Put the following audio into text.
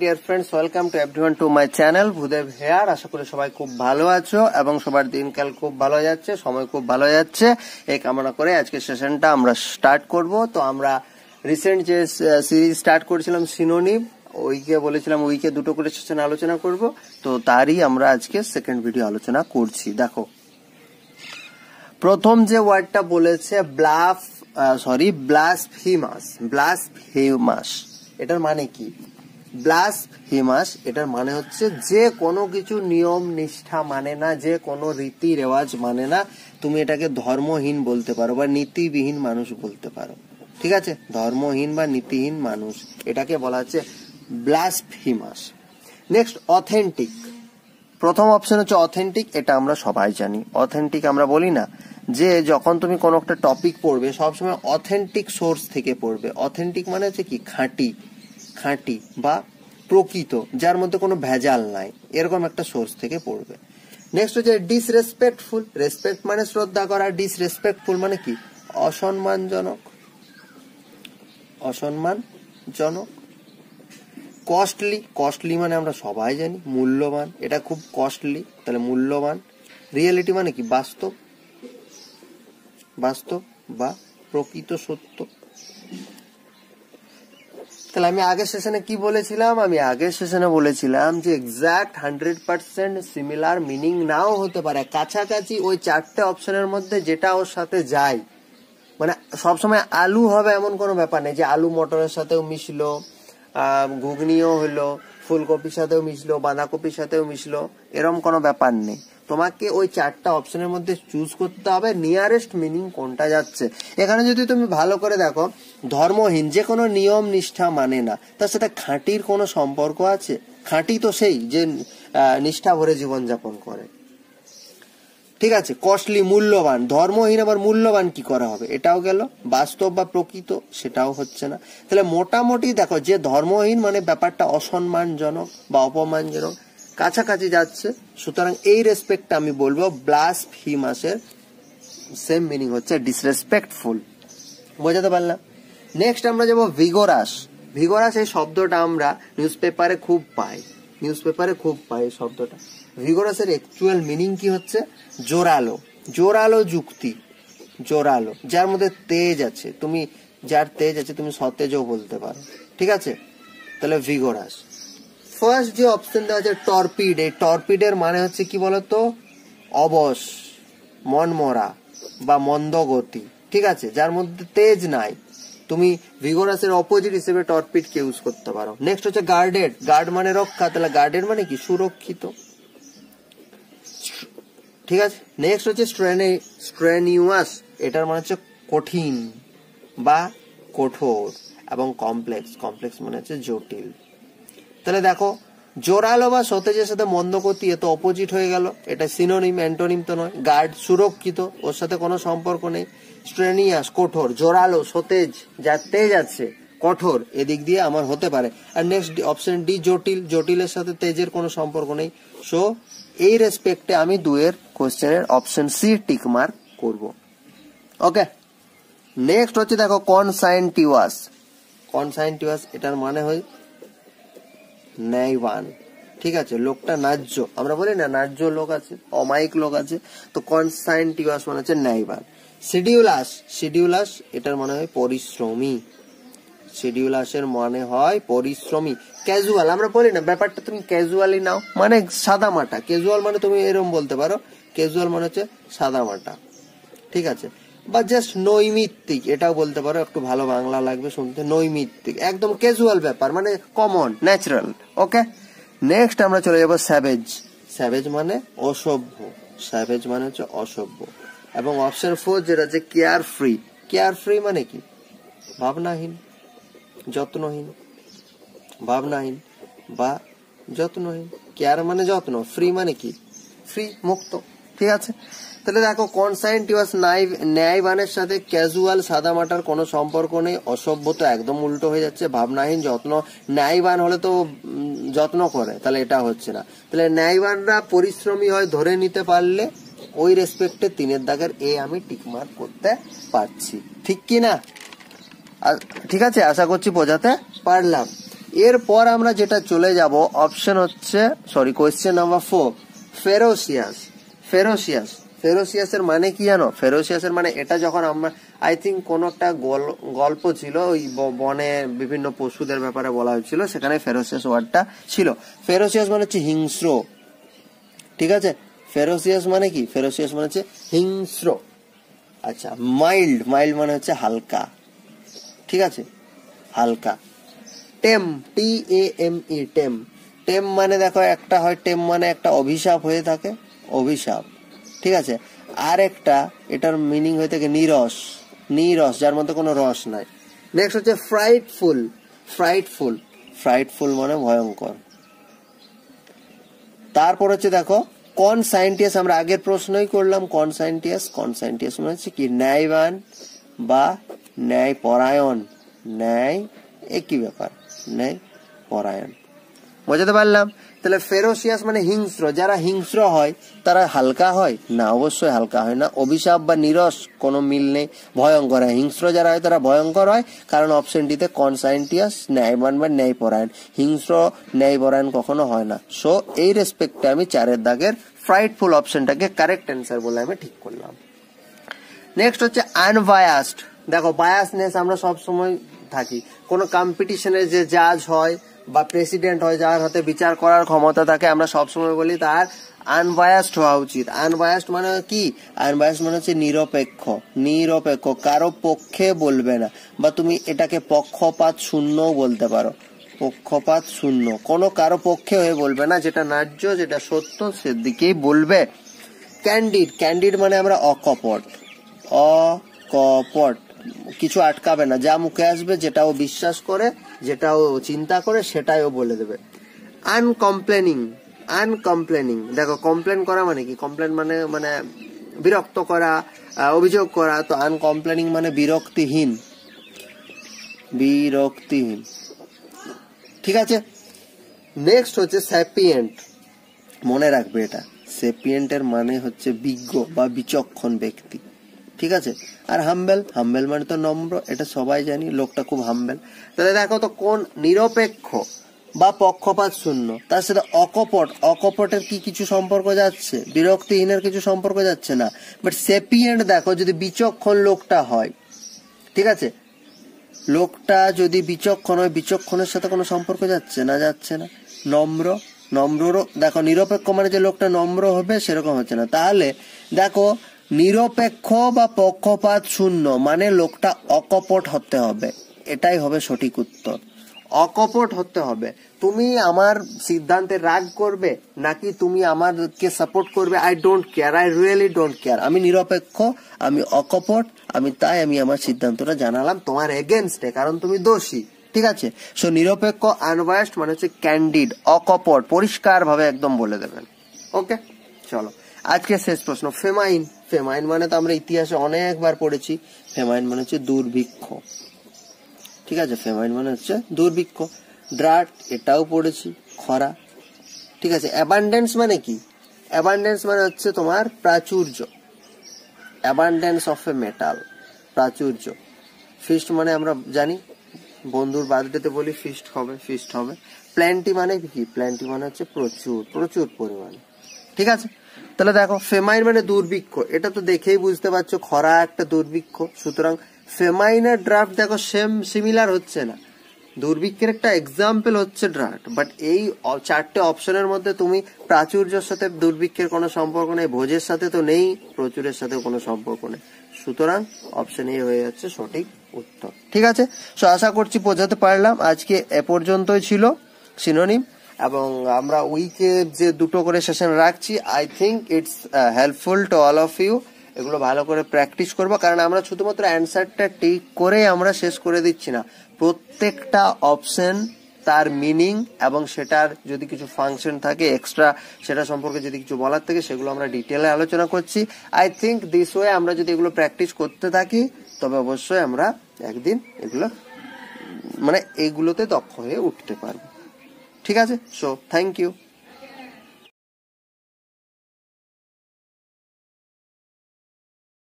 Deer friends, welcome to everyone to my channel Bhudev here. আশা করি সবাই খুব ভালো আছো এবং সবার দিনকাল খুব ভালো যাচ্ছে, সময় খুব ভালো যাচ্ছে এই কামনা করে আজকের সেশনটা আমরা স্টার্ট করব। তো আমরা রিসেন্ট যে সিরিজ স্টার্ট করেছিলাম সিনোনিম, উইকে বলেছিলাম উইকে দুটো করে সেশন আলোচনা করব, তো তারই আমরা আজকে সেকেন্ড ভিডিও আলোচনা করছি। দেখো, প্রথম যে ওয়ার্ডটা বলেছে ব্লাসফেমাস, এটার মানে কি? ব্লাসফেমাস এটার মানে হচ্ছে যে কোনো কিছু নিয়ম নিষ্ঠা মানে না, যে কোনো রীতি রেওয়াজ মানে না, তুমি এটাকে ধর্মহীন বলতে পারো বা নীতিবিহীন মানুষ বলতে পারো। ঠিক আছে, ধর্মহীন বা নীতিহীন মানুষ, এটাকে বলা হচ্ছে ব্লাসফেমাস। Next, authentic. প্রথম অপশন হচ্ছে অথেন্টিক, এটা আমরা সবাই জানি। অথেন্টিক আমরা বলি না যে যখন তুমি কোনো একটা টপিক পড়বে সবসময় অথেন্টিক সোর্স থেকে পড়বে। অথেন্টিক মানে হচ্ছে কি? খাঁটি বা প্রকৃত, যার মধ্যে কোনো ভেজাল নাই, এরকম একটা সোর্স থেকে পড়বে। নেক্সট হচ্ছে ডিসরেসপেক্টফুল। রেসপেক্ট মানে শ্রদ্ধা করা, ডিসরেসপেক্টফুল মানে কি? অসম্মানজনক। কস্টলি মানে আমরা সবাই জানি মূল্যবান, এটা খুব কস্টলি, তাহলে মূল্যবান। রিয়েলিটি মানে কি? বাস্তব বা প্রকৃত সত্য। তাহলে আমি আগের সেশনে কি বলেছিলাম? বলেছিলাম যে এক্সাক্ট 100% সিমিলার মিনিং নাও হতে পারে, কাছাকাছি ওই চারটে অপশনের মধ্যে যেটা ওর সাথে যায়। মানে সবসময় আলু হবে এমন কোনো ব্যাপার নেই যে আলু মটরের সাথেও মিশলো, ঘুগনিও হলো, ফুলকপির সাথেও মিশলো, বাঁধাকপির সাথেও মিশলো, এরকম কোনো ব্যাপার নেই। তোমাকে ওই চারটা অপশনের মধ্যে চুজ করতে হবে নিয়ারেস্ট মিনিং কোনটা যাচ্ছে। এখানে যদি তুমি ভালো করে দেখো, ধর্মহীন, যে কোনো নিয়ম নিষ্ঠা মানে না, তার সাথে খাঁটির কোনো সম্পর্ক আছে? খাঁটি তো সেই যে নিষ্ঠা ভরে জীবনযাপন করে। ঠিক আছে, কস্টলি মূল্যবান, ধর্মহীন আবার মূল্যবান কি করা হবে? এটাও গেল। বাস্তব বা প্রকৃত, সেটাও হচ্ছে না। তাহলে মোটামুটি দেখো, যে ধর্মহীন মানে ব্যাপারটা অসম্মানজনক বা অপমানজনক, কাছাকাছি যাচ্ছে। সুতরাং এই রেসপেক্টটা আমি বলবো ব্লাসফেমাসের সেম মিনিং হচ্ছে ডিসরেসপেক্টফুল। বোঝাতে পারলাম? নেক্সট আমরা যাবো ভিগোরাস। এই শব্দটা আমরা নিউজ পেপারে খুব পাই এই শব্দটা। ভিগোরাসের অ্যাকচুয়াল মিনিং কি হচ্ছে? জোরালো যুক্তি, যার মধ্যে তেজ আছে। যার তেজ আছে তুমি সতেজও বলতে পারো। ঠিক আছে, তাহলে ভিগোরাস। ফার্স্ট যে অপশন দেওয়া আছে টর্পিড, এই টর্পিডের মানে হচ্ছে কি বলতো? অবশ, মনমরা বা মন্দগতি। ঠিক আছে, যার মধ্যে তেজ নাই, তুমি ভিগোরাসের অপোজিট হিসেবে টর্পিড কে ইউজ করতে পারো। নেক্সট হচ্ছে গার্ডেড। গার্ড মানে রক্ষা, তাহলে গার্ডেড মানে কি? সুরক্ষিত। ঠিক আছে, নেক্সট হচ্ছে স্ট্রেনিউয়াস, এটার মানে হচ্ছে কঠিন বা কঠোর, এবং কমপ্লেক্স মানে হচ্ছে জটিল। তাহলে দেখো, জোরালো বা সতেজের সাথে মন্দগতি, এ তো অপোজিট হয়ে গেল, এটা সিনোনিম, অ্যান্টোনিম তো নয়। গার্ড সুরক্ষিত, ওর সাথে কোনো সম্পর্ক নেই। স্ট্রেনিয়াস কঠোর, জোরালো সতেজ, যার তেজ আছে, কঠোর, এদিক দিয়ে আমার হতে পারে। আর নেক্সট অপশন ডি জটিলের সাথে তেজের কোনো সম্পর্ক নেই। সো এই রেসপেক্টে আমি 2 কোশ্চেনের অপশন সি টিক মার্ক করব। ওকে, নেক্সট হচ্ছে দেখো কনসাইনটিউয়াস। এটার মানে হয় ন্যায়বান। ঠিক আছে, লোকটা ন্যায্য, আমরা বলি না ন্যায্য লোক আছে, অমায়িক লোক আছে, তো কনসাইনটিউয়াস মানে হচ্ছে ন্যায়বান। শিডিউলাস এটার মানে হয় পরিশ্রমী। ক্যাজুয়াল, আমরা বলি না ব্যাপারটা তুমি ক্যাজুয়ালি নাও, মানে সাদা মাটা। ক্যাজুয়াল মানে তুমি এরকম বলতে পারো, ক্যাজুয়াল মানে হচ্ছে সাদা মাটা। ঠিক আছে, বা জাস্ট নৈমিত্তিক, এটাও বলতে পারো, একটু ভালো বাংলা লাগবে শুনতে। নৈমিত্তিক, একদম ক্যাজুয়াল ব্যাপার, মানে কমন, ন্যাচারাল। ওকে, নেক্সট আমরা চলে যাবো স্যাভেজ মানে অসভ্য। এবং অপশন 4 যেটা হচ্ছে কেয়ারফ্রি মানে কি? ভাবনাহীন বা যত্নহীন। কেয়ার মানে যত্ন, ফ্রি মানে কি? ফ্রি, মুক্ত। ঠিক আছে, তাহলে দেখো কনসাইনটিউয়াস ন্যায়বানের সাথে ক্যাজুয়াল সাদামাটার কোনো সম্পর্ক নেই। অসভ্য তো একদম উল্টো হয়ে যাচ্ছে। ভাবনাহীন, ন্যায়বান হলে তো যত্ন করে, তাহলে এটা হচ্ছে না। তাহলে ন্যায়বানরা পরিশ্রমী হয় ধরে নিতে পারলে ওই রেসপেক্টে 3 দাগের এ আমি টিকমার্ক করতে পারছি। ঠিক কি না? ঠিক আছে, আশা করছি বোঝাতে পারলাম। এরপর আমরা যেটা চলে যাব অপশন হচ্ছে কোয়েশ্চেন নাম্বার 4, ফেরোসিয়াস। ফেরোসিয়াস, ফেরোসিয়াসের মানে কি জানো? ফেরোসিয়াসের মানে এটা যখন আমরা আই থিঙ্ক কোন একটা গল্প ছিল, ওই বনে বিভিন্ন পশুদের ব্যাপারে বলা হয়েছিল, সেখানে ফেরোসিয়াস ওয়ার্ডটা ছিল। ফেরোসিয়াস মানে হচ্ছে হিংস্র, ঠিক আছে? ফেরোসিয়াস মানে কি? ফেরোসিয়াস মানে হচ্ছে হিংস্র। আচ্ছা, মাইল্ড, মাইল্ড মানে হচ্ছে হালকা, ঠিক আছে, হালকা। টেম, TAME, টেম। টেম মানে দেখো একটা হয়, টেম মানে একটা অভিশাপ হয়ে থাকে, অভিশাপ, ঠিক আছে। আর একটা এটার মিনিং হয়ে থাকে নিরস, নিরস, যার মধ্যে কোনো রস নাই। নেক্সট হচ্ছে ফ্রাইটফুল। ফ্রাইটফুল, ফ্রাইটফুল মানে ভয়ঙ্কর। তারপর হচ্ছে দেখো কনসাইন্টিয়াস, আমরা আগের প্রশ্নই করলাম। কনসাইন্টিয়াস, কনসাইন্টিয়াস মানে হচ্ছে কি? ন্যায়বান বা ন্যায় পরায়ণ। ন্যায় একই ব্যাপার, ন্যায় পরায়ণ। বোঝাতে পারলাম? তাহলে ফেরোসিয়াস মানে হিংস্র। যারা হিংস্র হয় তারা হালকা হয় না? অবশ্যই হালকা হয় না। অভিশাপ বা নিরস কোনো মিল নেই। ভয়ঙ্কর হয়। হিংস্র যারা হয় তারা ভয়ঙ্কর হয়, কারণ অপশনটিতে কনসাইন্টিয়াস, ন্যায়বান বা ন্যায় পরায়ণ। হিংস্র ন্যায় পরায়ণ কখনো হয় না। সো এই রেসপেক্টে আমি 4 দাগের ফ্রাইটফুল অপশনটাকে কারেক্ট অ্যান্সার বলে আমি ঠিক করলাম। নেক্সট হচ্ছে আনবায়াসড। দেখো বায়াসনেস আমরা সব সময় থাকি। কোনো কম্পিটিশনে যে জাজ হয় বা প্রেসিডেন্ট হয়, যার হাতে বিচার করার ক্ষমতা থাকে, আমরা সবসময় বলি তার আনবায়াসড হওয়া উচিত। আনবায়াসড মানে কি? আনবায়াসড মানে হচ্ছে নিরপেক্ষ, নিরপেক্ষ, কারো পক্ষে বলবে না, বা তুমি এটাকে পক্ষপাত শূন্যও বলতে পারো। পক্ষপাত শূন্য, কোনো কারো পক্ষে হয়ে বলবে না, যেটা ন্যায্য, যেটা সত্য সেদিকেই বলবে। ক্যান্ডিড, ক্যান্ডিড মানে আমরা অকপট, অকপট, কিছু আটকাবে না, যা মুখে আসবে, যেটা ও বিশ্বাস করে, যেটা ও চিন্তা করে, সেটাই ও বলে দেবে। আনকমপ্লেনিং, আনকমপ্লেনিং, দেখো কমপ্লেন করা মানে কি? কমপ্লেন মানে মানে বিরক্ত করা, অভিযোগ করা। তো আনকমপ্লেনিং মানে বিরক্তিহীন, বিরক্তিহীন, ঠিক আছে। নেক্সট হচ্ছে স্যাপিয়েন্ট। মনে রাখবে এটা, স্যাপিয়েন্টের মানে হচ্ছে বিজ্ঞ বা বিচক্ষণ ব্যক্তি, ঠিক আছে। আর হাম্বেল, হাম্বেল মানে তো নম্র, এটা সবাই জানি, লোকটা খুব হাম্বেল। তাহলে দেখো তো কোন নিরপেক্ষ বা পক্ষপাত শূন্য, তার সাথে অকপট, অকপটের কি কিছু সম্পর্ক যাচ্ছে? বিরক্তিহীনের কিছু সম্পর্ক যাচ্ছে না। বাট স্যাপিয়েন্ট দেখো যদি বিচক্ষণ লোকটা হয়, ঠিক আছে, লোকটা যদি বিচক্ষণ হয়, বিচক্ষণের সাথে কোনো সম্পর্ক যাচ্ছে না? যাচ্ছে না। নম্র, নম্ররও দেখো, নিরপেক্ষ মানে যে লোকটা নম্র হবে সেরকম হচ্ছে না। তাহলে দেখো নিরপেক্ষ বা পক্ষপাত শূন্য মানে লোকটা অকপট হতে হবে, এটাই হবে সঠিক উত্তর। অকপট হতে হবে। তুমি আমার সিদ্ধান্তে রাগ করবে নাকি তুমি আমাকে সাপোর্ট করবে, I don't care, I really don't care. আমি নিরপেক্ষ, আমি অকপট, তাই আমি আমার সিদ্ধান্তটা জানালাম তোমার এগেনস্টে, কারণ তুমি দোষী, ঠিক আছে। সো নিরপেক্ষ, আনবায়াসড মানে হচ্ছে ক্যান্ডিড, অকপট, পরিষ্কার ভাবে একদম বলে দেবেন। ওকে, চলো আজকে শেষ প্রশ্ন। ফেমাইন, ফেমাইন মানে তো আমরা ইতিহাসে অনেকবার পড়েছি। ফেমাইন মানে হচ্ছে দুর্ভিক্ষ, ঠিক আছে। ফেমাইন মানে হচ্ছে দুর্ভিক্ষ। ড্রাট, এটাও পড়েছি, খরা, ঠিক আছে। অ্যাবান্ডেন্স মানে কি? অ্যাবান্ডেন্স মানে হচ্ছে তোমার প্রাচুর্য, অ্যাবান্ডেন্স অফ এ মেটাল, প্রাচুর্য। ফিস্ট মানে আমরা জানি, বন্ধুর বার্থডেতে বলি ফিস্ট হবে, ফিস্ট হবে। প্ল্যান্টি মানে কি? প্ল্যান্টি মানে হচ্ছে প্রচুর, প্রচুর পরিমাণে, ঠিক আছে। তাহলে দেখো ফেমাইন মানে দুর্ভিক্ষ, এটা তো দেখেই বুঝতে পারছো খরা একটা দুর্ভিক্ষ। সুতরাং ফেমাইনের ড্রাফট দেখো সেম সিমিলার হচ্ছে না, দুর্ভিক্ষের একটা এক্সাম্পল হচ্ছে ড্রাফট। বাট এই 4টে অপশনের মধ্যে তুমি প্রাচুর্যের সাথে দুর্ভিক্ষের কোনো সম্পর্ক নেই, ভোজের সাথে তো নেই, প্রচুরের সাথে কোনো সম্পর্ক নেই। সুতরাং অপশন এ হয়ে যাচ্ছে সঠিক উত্তর, ঠিক আছে। সো আশা করছি বোঝাতে পারলাম। আজকে এ পর্যন্তই ছিল সিনোনিম, এবং আমরা উইকে যে 2টো করে সেশন রাখছি, I think it's helpful to all of you. এগুলো ভালো করে প্র্যাকটিস করবো, কারণ আমরা শুধুমাত্র অ্যান্সারটা ঠিক করে আমরা শেষ করে দিচ্ছি না। প্রত্যেকটা অপশন তার মিনিং এবং সেটার যদি কিছু ফাংশন থাকে এক্সট্রা, সেটা সম্পর্কে যদি কিছু বলার থাকে, সেগুলো আমরা ডিটেলে আলোচনা করছি। আই থিঙ্ক দিস ওয়ে আমরা যদি এগুলো প্র্যাকটিস করতে থাকি, তবে অবশ্যই আমরা একদিন এগুলো মানে এইগুলোতে দক্ষ হয়ে উঠতে পারবো, ঠিক আছে। So thank you.